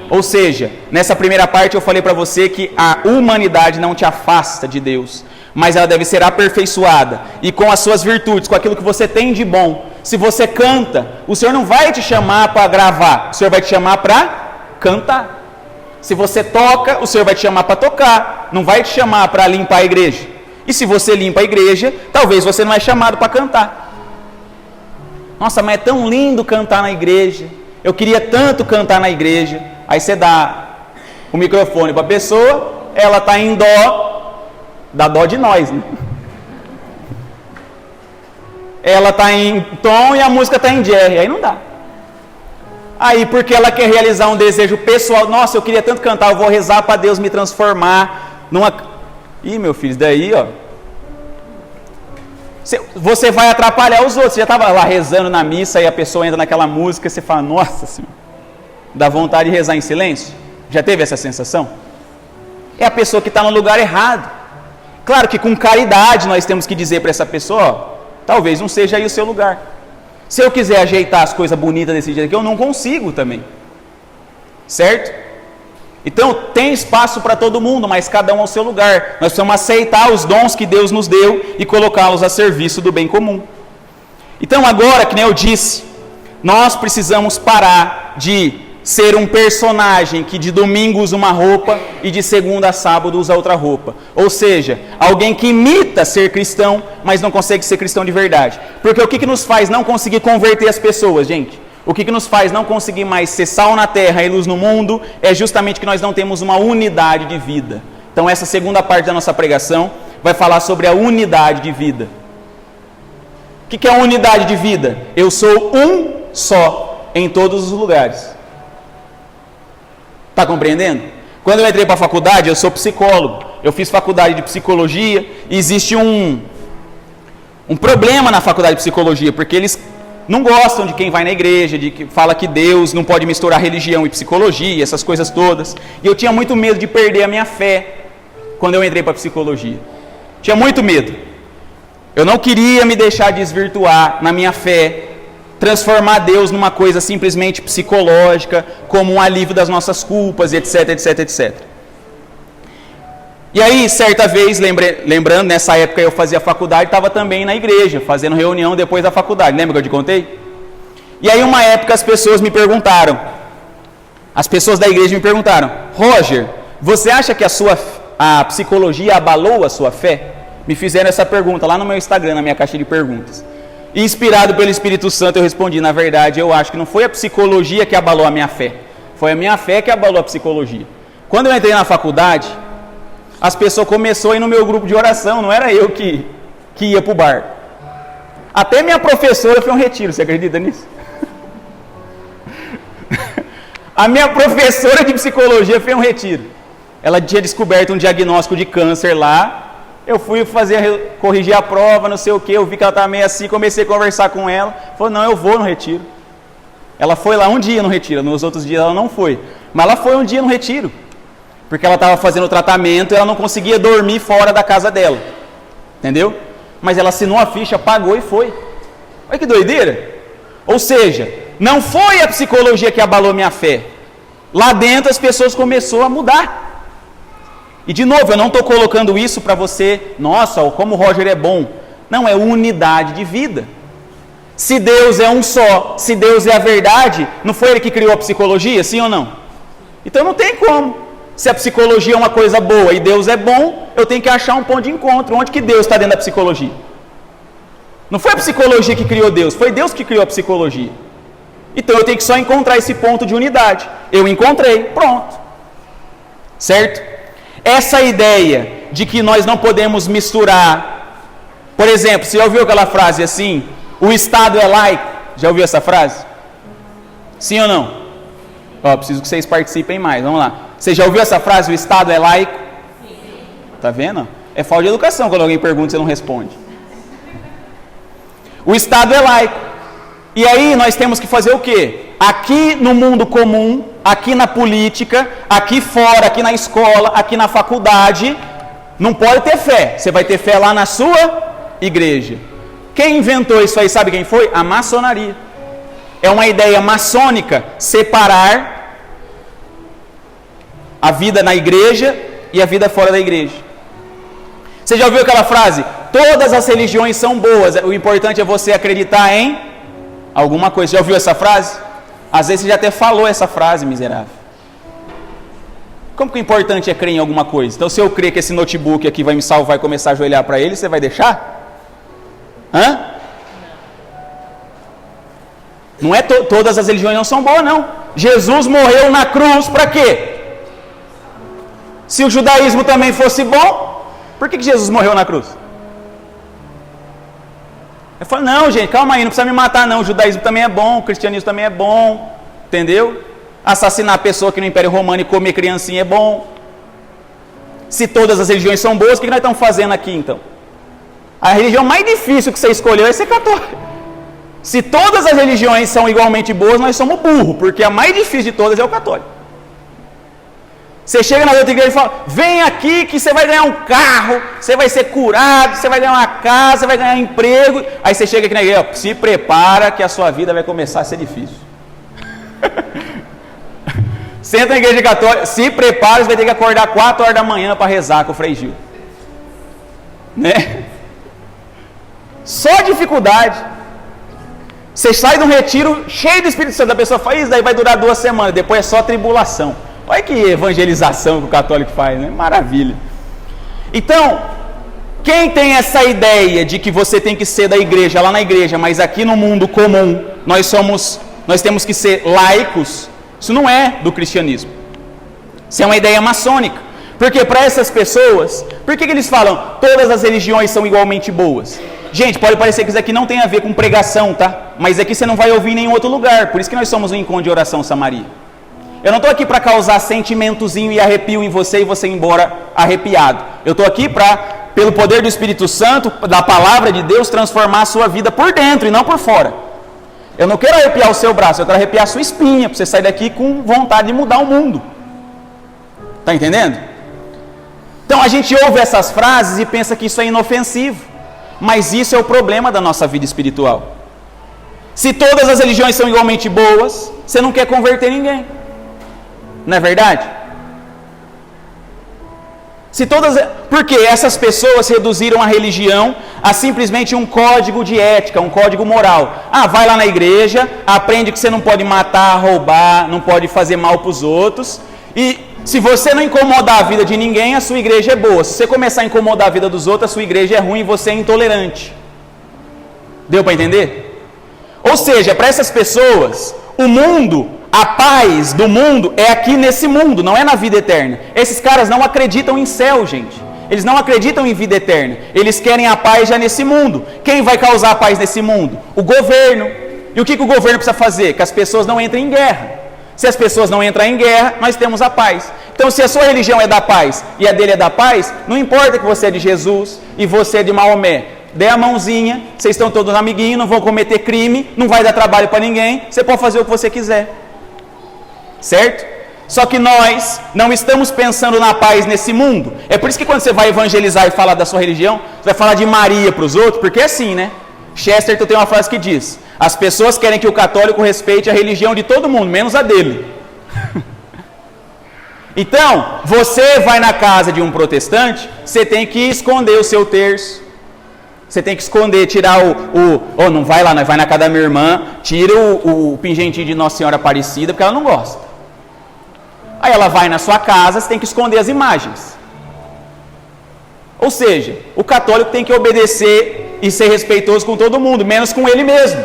Ou seja, nessa primeira parte eu falei para você que a humanidade não te afasta de Deus, mas ela deve ser aperfeiçoada, e com as suas virtudes, com aquilo que você tem de bom. Se você canta, o Senhor não vai te chamar para gravar, o Senhor vai te chamar para cantar. Se você toca, o Senhor vai te chamar para tocar, não vai te chamar para limpar a igreja. E se você limpa a igreja, talvez você não é chamado para cantar. Nossa, mas é tão lindo cantar na igreja, eu queria tanto cantar na igreja. Aí você dá o microfone para a pessoa, ela está em dó, dá dó de nós, né? Ela está em tom e a música está em jerry, aí não dá. Aí porque ela quer realizar um desejo pessoal, nossa, eu queria tanto cantar, eu vou rezar para Deus me transformar numa... Ih, meu filho, daí, ó, você vai atrapalhar os outros. Você já estava lá rezando na missa e a pessoa entra naquela música e você fala, nossa Senhora, dá vontade de rezar em silêncio? Já teve essa sensação? É a pessoa que está no lugar errado. Claro que com caridade nós temos que dizer para essa pessoa, ó, talvez não seja aí o seu lugar. Se eu quiser ajeitar as coisas bonitas desse jeito aqui, eu não consigo também. Certo? Então tem espaço para todo mundo, mas cada um ao seu lugar. Nós precisamos aceitar os dons que Deus nos deu e colocá-los a serviço do bem comum. Então agora, que nem eu disse, nós precisamos parar de ser um personagem que de domingo usa uma roupa e de segunda a sábado usa outra roupa. Ou seja, alguém que imita ser cristão, mas não consegue ser cristão de verdade. Porque o que nos faz não conseguir converter as pessoas, gente? O que nos faz não conseguir mais ser sal na terra e luz no mundo é justamente que nós não temos uma unidade de vida. Então essa segunda parte da nossa pregação vai falar sobre a unidade de vida. O que é a unidade de vida? Eu sou um só em todos os lugares. Está compreendendo? Quando eu entrei para a faculdade, eu sou psicólogo. Eu fiz faculdade de psicologia e existe um problema na faculdade de psicologia, porque eles não gostam de quem vai na igreja, de que fala que Deus não pode misturar religião e psicologia, essas coisas todas. E eu tinha muito medo de perder a minha fé quando eu entrei para a psicologia. Tinha muito medo. Eu não queria me deixar desvirtuar na minha fé, transformar Deus numa coisa simplesmente psicológica, como um alívio das nossas culpas, etc, etc, etc. E aí, certa vez, lembrando, nessa época eu fazia faculdade, estava também na igreja, fazendo reunião depois da faculdade. Lembra que eu te contei? E aí, uma época, as pessoas da igreja me perguntaram, Roger, você acha que a psicologia abalou a sua fé? Me fizeram essa pergunta lá no meu Instagram, na minha caixa de perguntas. E inspirado pelo Espírito Santo, eu respondi, na verdade, eu acho que não foi a psicologia que abalou a minha fé. Foi a minha fé que abalou a psicologia. Quando eu entrei na faculdade, as pessoas começaram a ir no meu grupo de oração, não era eu que ia para o bar. Até minha professora foi um retiro, você acredita nisso? A minha professora de psicologia fez um retiro. Ela tinha descoberto um diagnóstico de câncer lá. Eu fui corrigir a prova, não sei o que. Eu vi que ela estava meio assim, comecei a conversar com ela. Falou, não, eu vou no retiro. Ela foi lá um dia no retiro, nos outros dias ela não foi. Mas ela foi um dia no retiro. Porque ela estava fazendo o tratamento e ela não conseguia dormir fora da casa dela. Entendeu? Mas ela assinou a ficha, pagou e foi. Olha que doideira. Ou seja, não foi a psicologia que abalou minha fé. Lá dentro as pessoas começaram a mudar. E de novo, eu não estou colocando isso para você, nossa, como o Roger é bom. Não, é unidade de vida. Se Deus é um só, se Deus é a verdade, não foi Ele que criou a psicologia, sim ou não? Então não tem como. Se a psicologia é uma coisa boa e Deus é bom, eu tenho que achar um ponto de encontro. Onde que Deus está dentro da psicologia? Não foi a psicologia que criou Deus, foi Deus que criou a psicologia. Então eu tenho que só encontrar esse ponto de unidade. Eu encontrei, pronto. Certo? Essa ideia de que nós não podemos misturar, por exemplo, você já ouviu aquela frase assim, o Estado é laico? Já ouviu essa frase? Sim ou não? Ó, preciso que vocês participem mais, vamos lá. Você já ouviu essa frase, o Estado é laico? Sim. Tá vendo? É falta de educação quando alguém pergunta e você não responde. O Estado é laico. E aí nós temos que fazer o quê? Aqui no mundo comum, aqui na política, aqui fora, aqui na escola, aqui na faculdade, não pode ter fé. Você vai ter fé lá na sua igreja. Quem inventou isso aí, sabe quem foi? A maçonaria. É uma ideia maçônica separar a vida na igreja e a vida fora da igreja. Você já ouviu aquela frase? Todas as religiões são boas, o importante é você acreditar em alguma coisa. Já ouviu essa frase? Às vezes você já até falou essa frase, miserável. Como que o importante é crer em alguma coisa? Então se eu crer que esse notebook aqui vai me salvar e começar a ajoelhar para ele, você vai deixar? Hã? Não é todas as religiões não são boas, não. Jesus morreu na cruz para quê? Se o judaísmo também fosse bom, por que Jesus morreu na cruz? Eu falo, não gente, calma aí, não precisa me matar não, o judaísmo também é bom, o cristianismo também é bom, entendeu? Assassinar a pessoa que no Império Romano e comer criancinha é bom. Se todas as religiões são boas, o que nós estamos fazendo aqui então? A religião mais difícil que você escolheu é ser católico. Se todas as religiões são igualmente boas, nós somos burros, porque a mais difícil de todas é o católico. Você chega na outra igreja e fala, vem aqui que você vai ganhar um carro, você vai ser curado, você vai ganhar uma casa, você vai ganhar um emprego. Aí você chega aqui na igreja, ó, se prepara que a sua vida vai começar a ser difícil. Você entra na igreja católica, se prepara, você vai ter que acordar 4 horas da manhã para rezar com o Frei Gil. Né? Só dificuldade. Você sai de um retiro cheio do Espírito Santo, a pessoa faz isso, daí vai durar 2 semanas, depois é só tribulação. Olha que evangelização que o católico faz, né? Maravilha. Então, quem tem essa ideia de que você tem que ser da igreja, lá na igreja, mas aqui no mundo comum, nós temos que ser laicos, isso não é do cristianismo. Isso é uma ideia maçônica. Porque para essas pessoas, por que eles falam todas as religiões são igualmente boas? Gente, pode parecer que isso aqui não tem a ver com pregação, tá? Mas aqui você não vai ouvir em nenhum outro lugar. Por isso que nós somos um encontro de oração Samaria. Eu não estou aqui para causar sentimentozinho e arrepio em você e você ir embora arrepiado. Eu estou aqui para, pelo poder do Espírito Santo, da palavra de Deus, transformar a sua vida por dentro e não por fora. Eu não quero arrepiar o seu braço, eu quero arrepiar a sua espinha, para você sair daqui com vontade de mudar o mundo. Está entendendo? Então a gente ouve essas frases e pensa que isso é inofensivo. mas isso é o problema da nossa vida espiritual. Se todas as religiões são igualmente boas, você não quer converter ninguém. Não é verdade? Porque essas pessoas reduziram a religião a simplesmente um código de ética, um código moral. Vai lá na igreja, aprende que você não pode matar, roubar, não pode fazer mal para os outros. E se você não incomodar a vida de ninguém, a sua igreja é boa. Se você começar a incomodar a vida dos outros, a sua igreja é ruim e você é intolerante. Deu para entender? Ou seja, para essas pessoas, o mundo, a paz do mundo é aqui nesse mundo, não é na vida eterna. Esses caras não acreditam em céu, gente. Eles não acreditam em vida eterna. Eles querem a paz já nesse mundo. Quem vai causar a paz nesse mundo? O governo. E o que o governo precisa fazer? Que as pessoas não entrem em guerra. Se as pessoas não entram em guerra, nós temos a paz. Então, se a sua religião é da paz e a dele é da paz, não importa que você é de Jesus e você é de Maomé. Dê a mãozinha, vocês estão todos amiguinhos, não vão cometer crime, não vai dar trabalho para ninguém, você pode fazer o que você quiser. Certo? Só que nós não estamos pensando na paz nesse mundo. É por isso que quando você vai evangelizar e falar da sua religião, você vai falar de Maria para os outros, porque é assim, né? Chesterton tem uma frase que diz: as pessoas querem que o católico respeite a religião de todo mundo, menos a dele. Então, você vai na casa de um protestante, você tem que esconder o seu terço. Você tem que esconder, tirar não vai lá, vai na casa da minha irmã, tira o pingentinho de Nossa Senhora Aparecida, porque ela não gosta. Aí ela vai na sua casa, você tem que esconder as imagens. Ou seja, o católico tem que obedecer e ser respeitoso com todo mundo, menos com ele mesmo.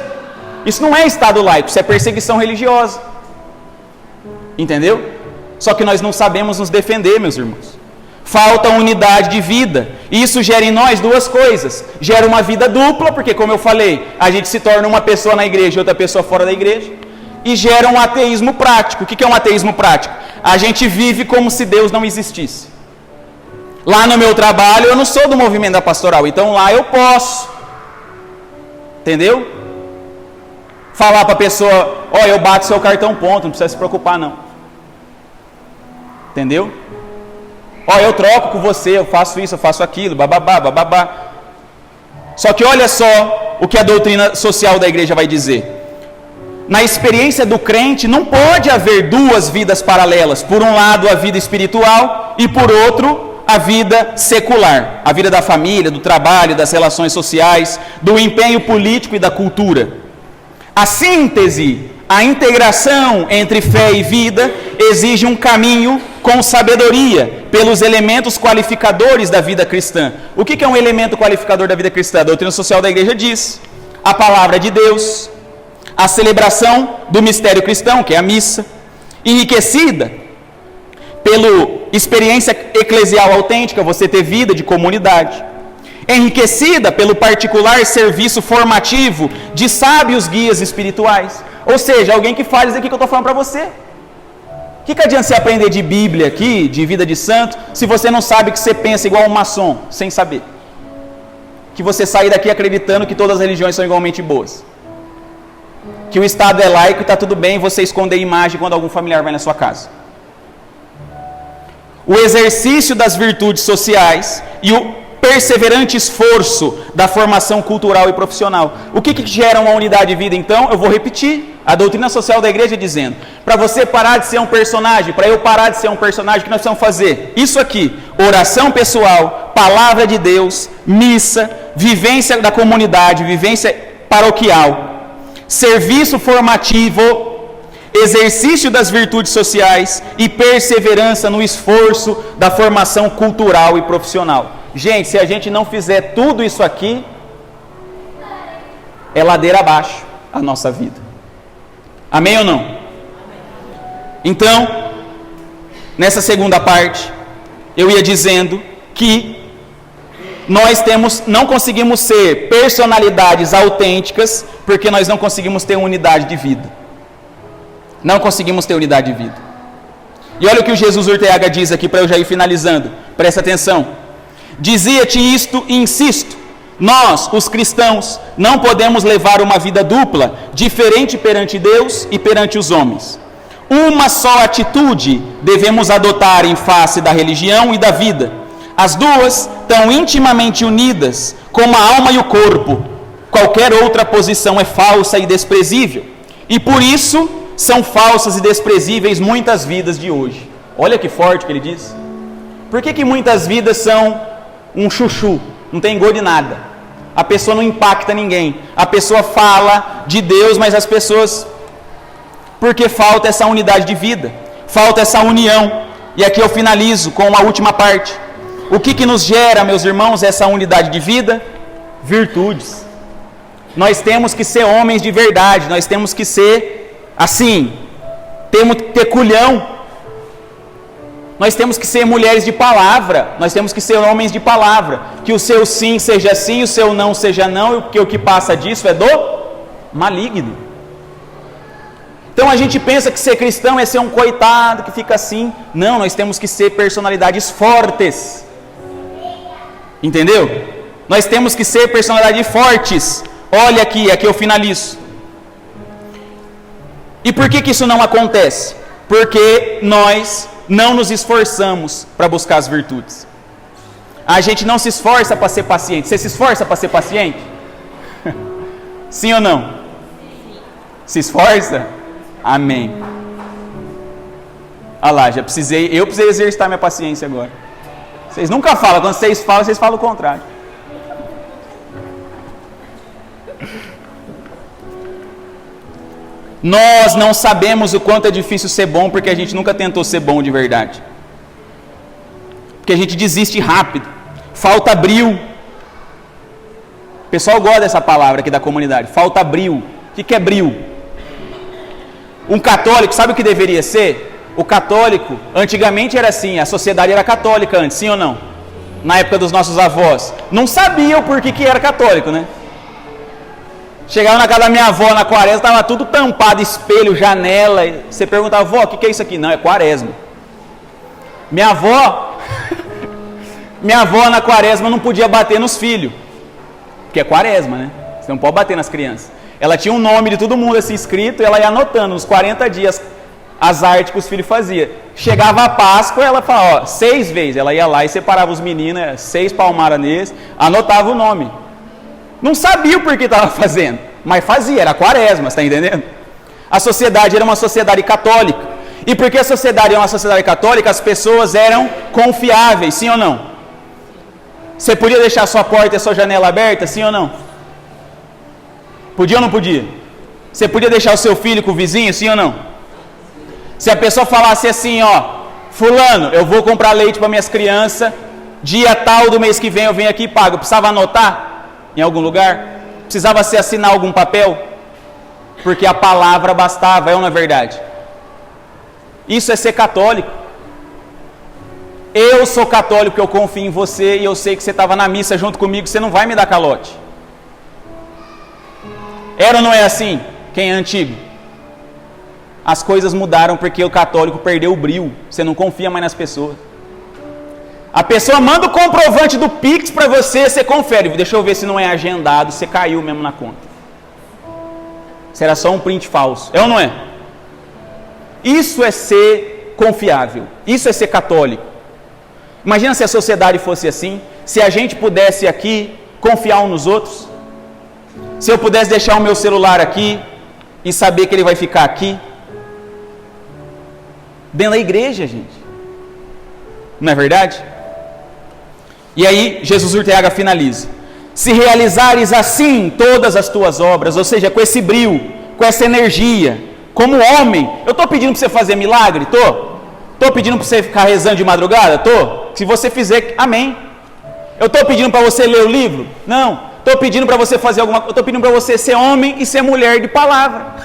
Isso não é Estado laico, isso é perseguição religiosa. Entendeu? Só que nós não sabemos nos defender, meus irmãos. Falta unidade de vida. Isso gera em nós duas coisas. Gera uma vida dupla, porque como eu falei, a gente se torna uma pessoa na igreja e outra pessoa fora da igreja. E gera um ateísmo prático. O que é um ateísmo prático? A gente vive como se Deus não existisse. Lá no meu trabalho eu não sou do movimento da pastoral, então lá eu posso. Entendeu? Falar para a pessoa, eu bato seu cartão ponto, não precisa se preocupar não. Entendeu? Eu troco com você, eu faço isso, eu faço aquilo, bababá, bababá. Só que olha só o que a doutrina social da igreja vai dizer. Na experiência do crente não pode haver duas vidas paralelas. Por um lado a vida espiritual e por outro a vida secular. A vida da família, do trabalho, das relações sociais, do empenho político e da cultura. A síntese, a integração entre fé e vida exige um caminho com sabedoria, pelos elementos qualificadores da vida cristã. O que é um elemento qualificador da vida cristã? A doutrina social da igreja diz: a palavra de Deus, a celebração do mistério cristão, que é a missa, enriquecida pela experiência eclesial autêntica, você ter vida de comunidade, enriquecida pelo particular serviço formativo de sábios guias espirituais, ou seja, alguém que faz isso aqui que eu estou falando para você. O que adianta você aprender de Bíblia aqui, de vida de santo, se você não sabe que você pensa igual um maçom, sem saber? Que você sair daqui acreditando que todas as religiões são igualmente boas. Que o Estado é laico e está tudo bem você esconder imagem quando algum familiar vai na sua casa. O exercício das virtudes sociais e o perseverante esforço da formação cultural e profissional. O que gera uma unidade de vida, então? Eu vou repetir. A doutrina social da igreja dizendo: para você parar de ser um personagem, para eu parar de ser um personagem, o que nós precisamos fazer? Isso aqui: oração pessoal, palavra de Deus, missa, vivência da comunidade, vivência paroquial, serviço formativo, exercício das virtudes sociais e perseverança no esforço da formação cultural e profissional. Gente, se a gente não fizer tudo isso aqui, é ladeira abaixo a nossa vida. Amém ou não? Então, nessa segunda parte, eu ia dizendo que nós não conseguimos ser personalidades autênticas porque nós não conseguimos ter unidade de vida. Não conseguimos ter unidade de vida. E olha o que o Jesus Urteaga diz aqui para eu já ir finalizando. Presta atenção. Dizia-te isto e insisto. Nós, os cristãos, não podemos levar uma vida dupla, diferente perante Deus e perante os homens. Uma só atitude devemos adotar em face da religião e da vida. As duas estão intimamente unidas, como a alma e o corpo. Qualquer outra posição é falsa e desprezível. E por isso são falsas e desprezíveis muitas vidas de hoje. Olha que forte que ele diz. Por que muitas vidas são um chuchu? Não tem gosto de nada. A pessoa não impacta ninguém. A pessoa fala de Deus, mas as pessoas... Porque falta essa unidade de vida. Falta essa união. E aqui eu finalizo com a última parte. O que nos gera, meus irmãos, essa unidade de vida? Virtudes. Nós temos que ser homens de verdade. Nós temos que ser assim. Temos que ter culhão. Nós temos que ser mulheres de palavra. Nós temos que ser homens de palavra. Que o seu sim seja sim, o seu não seja não, porque o que passa disso é do maligno. Então a gente pensa que ser cristão é ser um coitado que fica assim. Não, nós temos que ser personalidades fortes. Entendeu? Nós temos que ser personalidades fortes. Olha aqui eu finalizo. E por que isso não acontece? Porque nós não nos esforçamos para buscar as virtudes. A gente não se esforça para ser paciente. Você se esforça para ser paciente? Sim ou não? Se esforça? Amém. Olha lá, eu precisei exercitar minha paciência agora. Vocês nunca falam, quando vocês falam o contrário. Nós não sabemos o quanto é difícil ser bom, porque a gente nunca tentou ser bom de verdade. Porque a gente desiste rápido. Falta brio. O pessoal gosta dessa palavra aqui da comunidade. Falta brio. O que é brio? Um católico, sabe o que deveria ser? O católico, antigamente era assim, a sociedade era católica antes, sim ou não? Na época dos nossos avós. Não sabiam por que era católico, né? Chegava na casa da minha avó na quaresma, estava tudo tampado, espelho, janela. Você perguntava, avó, o que é isso aqui? Não, é quaresma. Minha avó na quaresma não podia bater nos filhos. Porque é quaresma, né? Você não pode bater nas crianças. Ela tinha um nome de todo mundo assim escrito, e ela ia anotando nos 40 dias as artes que os filhos faziam. Chegava a Páscoa, ela falava, 6 vezes. Ela ia lá e separava os meninos, 6 palmadas neles, anotava o nome. Não sabia o porquê estava fazendo, mas fazia, era quaresma, está entendendo? A sociedade era uma sociedade católica. E porque a sociedade é uma sociedade católica, as pessoas eram confiáveis, sim ou não? Você podia deixar a sua porta e a sua janela aberta, sim ou não? Podia ou não podia? Você podia deixar o seu filho com o vizinho, sim ou não? Se a pessoa falasse assim, ó, fulano, eu vou comprar leite para minhas crianças, dia tal do mês que vem eu venho aqui e pago, precisava anotar em algum lugar? Precisava se assinar algum papel? Porque a palavra bastava, é ou não é verdade? Isso é ser católico. Eu sou católico, eu confio em você e eu sei que você estava na missa junto comigo, você não vai me dar calote. Era ou não é assim? Quem é antigo? As coisas mudaram porque o católico perdeu o brio. Você não confia mais nas pessoas. A pessoa manda o comprovante do Pix para você, você confere. Deixa eu ver se não é agendado, você caiu mesmo na conta. Será só um print falso. É ou não é? Isso é ser confiável. Isso é ser católico. Imagina se a sociedade fosse assim. Se a gente pudesse aqui confiar uns nos outros. Se eu pudesse deixar o meu celular aqui e saber que ele vai ficar aqui. Dentro da igreja, gente. Não é verdade? E aí, Jesus Urteaga finaliza. Se realizares assim todas as tuas obras, ou seja, com esse brio, com essa energia, como homem, eu estou pedindo para você fazer milagre? Estou pedindo para você ficar rezando de madrugada? Estou. Se você fizer, amém. Eu estou pedindo para você ler o livro? Não. Estou pedindo para você fazer alguma coisa. Eu estou pedindo para você ser homem e ser mulher de palavra.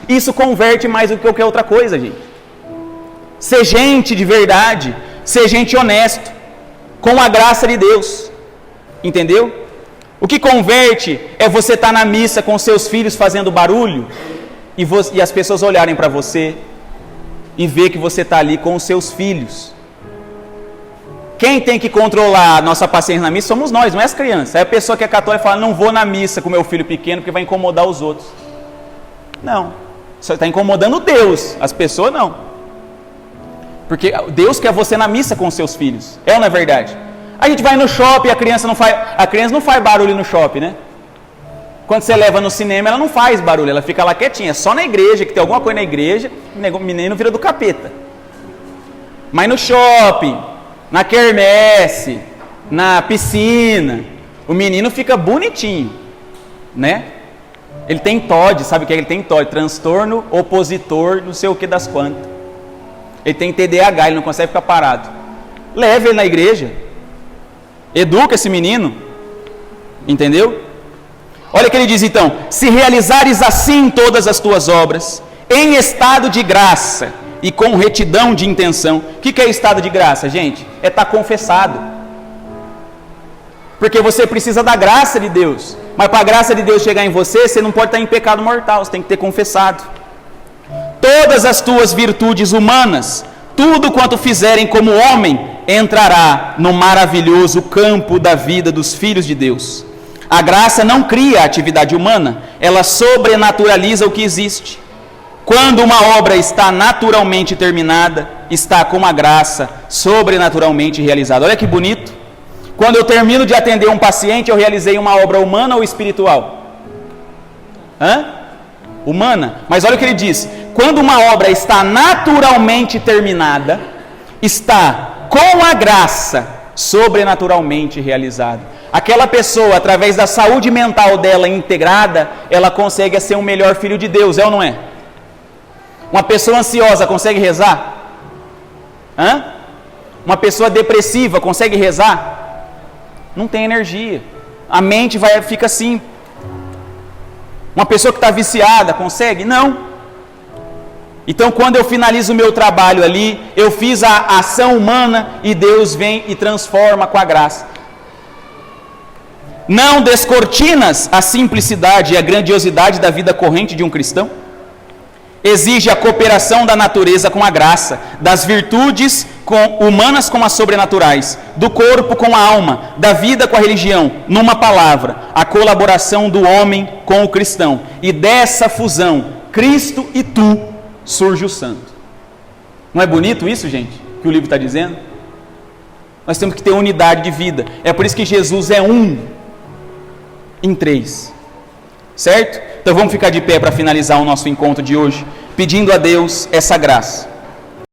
Isso converte mais do que qualquer outra coisa, gente. Ser gente de verdade, ser gente honesto, com a graça de Deus, entendeu? O que converte é você estar na missa com seus filhos fazendo barulho e as pessoas olharem para você e ver que você está ali com os seus filhos. Quem tem que controlar a nossa paciência na missa somos nós, não é as crianças. É a pessoa que é católica e fala, não vou na missa com meu filho pequeno porque vai incomodar os outros. Não, você está incomodando Deus, as pessoas não. Porque Deus quer você na missa com os seus filhos. É ou não é verdade? A gente vai no shopping e a criança não faz barulho no shopping, né? Quando você leva no cinema, ela não faz barulho, ela fica lá quietinha. Só na igreja, que tem alguma coisa na igreja, o menino vira do capeta. Mas no shopping, na quermesse, na piscina, o menino fica bonitinho, né? Ele tem TOD, sabe o que é? Ele tem TOD, transtorno opositor, não sei o que das quantas. Ele tem TDAH, ele não consegue ficar parado. Leve ele na igreja, educa esse menino, entendeu? Olha o que ele diz então: se realizares assim todas as tuas obras, em estado de graça e com retidão de intenção. O que é estado de graça, gente? É estar confessado. Porque você precisa da graça de Deus. Mas para a graça de Deus chegar em você, você não pode estar em pecado mortal, você tem que ter confessado. Todas as tuas virtudes humanas, tudo quanto fizerem como homem, entrará no maravilhoso campo da vida dos filhos de Deus. A graça não cria a atividade humana, ela sobrenaturaliza o que existe. Quando uma obra está naturalmente terminada, está com a graça sobrenaturalmente realizada. Olha que bonito. Quando eu termino de atender um paciente, eu realizei uma obra humana ou espiritual? Humana. Mas olha o que ele diz: quando uma obra está naturalmente terminada, está com a graça sobrenaturalmente realizada. Aquela pessoa, através da saúde mental dela integrada, ela consegue ser um melhor filho de Deus, é ou não é? Uma pessoa ansiosa consegue rezar? Uma pessoa depressiva consegue rezar? Não tem energia. A mente fica assim. Uma pessoa que está viciada consegue? Não. Então, quando eu finalizo o meu trabalho ali, eu fiz a ação humana e Deus vem e transforma com a graça. Não descortinas a simplicidade e a grandiosidade da vida corrente de um cristão? Exige a cooperação da natureza com a graça, das virtudes humanas com as sobrenaturais, do corpo com a alma, da vida com a religião, numa palavra, a colaboração do homem com o cristão. E dessa fusão, Cristo e tu, surge o santo. Não é bonito isso, gente, que o livro está dizendo? Nós temos que ter unidade de vida. É por isso que Jesus é um em três. Certo? Então vamos ficar de pé para finalizar o nosso encontro de hoje, pedindo a Deus essa graça.